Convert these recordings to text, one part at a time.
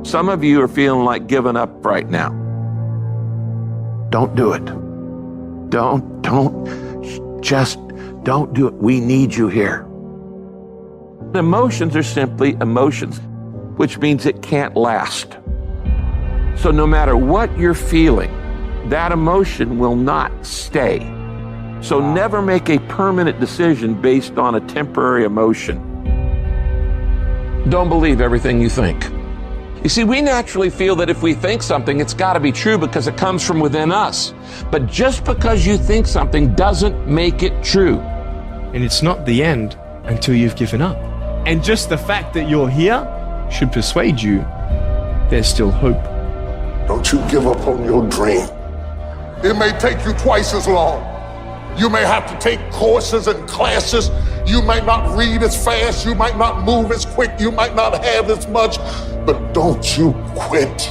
Some of you are feeling like giving up right now. Don't do it. Just don't do it. We need you here. Emotions are simply emotions, which means it can't last. So no matter what you're feeling, that emotion will not stay. So never make a permanent decision based on a temporary emotion. Don't believe everything you think. You see, we naturally feel that if we think something, it's got to be true because it comes from within us. But just because you think something doesn't make it true. And it's not the end until you've given up. And just the fact that you're here should persuade you there's still hope. Don't you give up on your dream. It may take you twice as long. You may have to take courses and classes. You might not read as fast. You might not move as quick. You might not have as much. But don't you quit.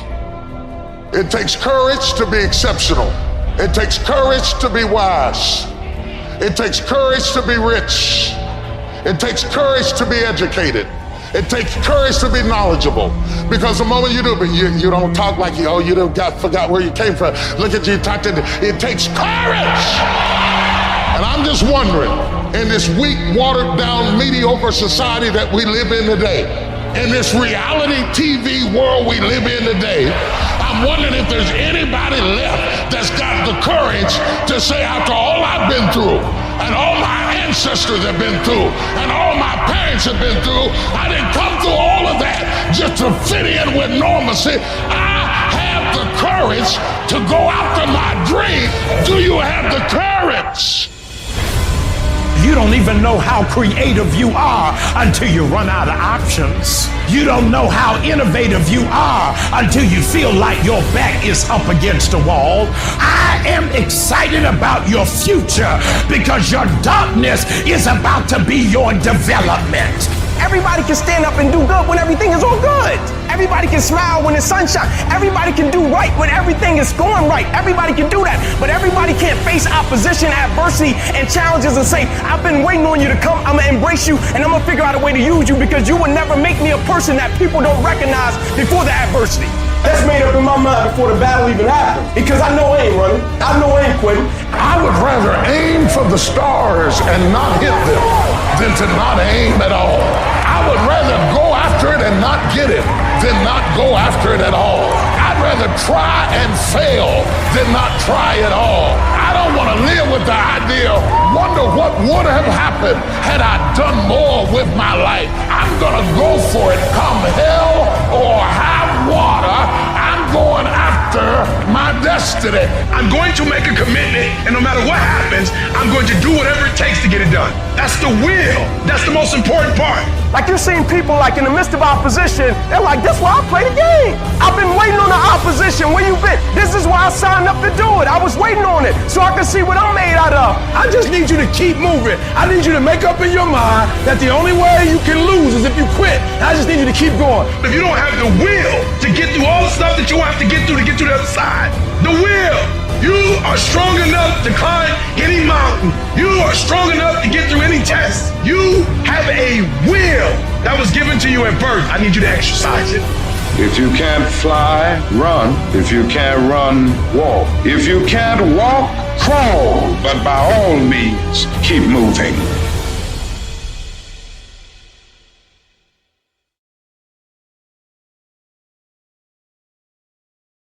It takes courage to be exceptional. It takes courage to be wise. It takes courage to be rich. It takes courage to be educated. It takes courage to be knowledgeable. Because the moment you do, but you don't talk like you forgot where you came from. Look at you talking. It takes courage. And I'm just wondering, in this weak, watered down, mediocre society that we live in today, in this reality TV world we live in today, I'm wondering if there's anybody left that's got the courage to say, after all I've been through, and all my ancestors have been through, and all my parents have been through, I didn't come through all of that just to fit in with normalcy. I have the courage to go after my dream. Do you have the courage? You don't even know how creative you are until you run out of options. You don't know how innovative you are until you feel like your back is up against a wall. I am excited about your future because your darkness is about to be your development. Everybody can stand up and do good when everything is all good. Everybody can smile when the sun shines. Everybody can do right when everything is going right. Everybody can do that. But everybody can't face opposition, adversity, and challenges and say, I've been waiting on you to come. I'm going to embrace you, and I'm going to figure out a way to use you because you will never make me a person that people don't recognize before the adversity. That's made up in my mind before the battle even happened. Because I know I ain't running. I know I ain't quitting. I would rather aim for the stars and not hit them than to not aim at all. I would rather go after it and not get it than not go after it at all. I'd rather try and fail than not try at all. I don't want to live with the idea, wonder what would have happened had I done more with my life. I'm going to go for it come hell or high water. I'm going after my destiny. I'm going to make a commitment, and no matter what happens, I'm going to do whatever it takes to get it done. That's the will. That's the most important part. Like you're seeing people like in the midst of opposition, they're like, that's why I play the game. I've been waiting on the opposition. Where you been? This is why I signed up to do it. I was waiting on it so I can see what I'm made out of. I just need you to keep moving. I need you to make up in your mind that the only way you can lose is if you quit. I just need you to keep going. If you don't have the will to get through all the stuff that you have to get through to the other side, the will. You are strong enough to climb any mountain. You are strong enough to get through any test. You have a will that was given to you at birth. I need you to exercise it. If you can't fly, run. If you can't run, walk. If you can't walk, crawl. But by all means, keep moving.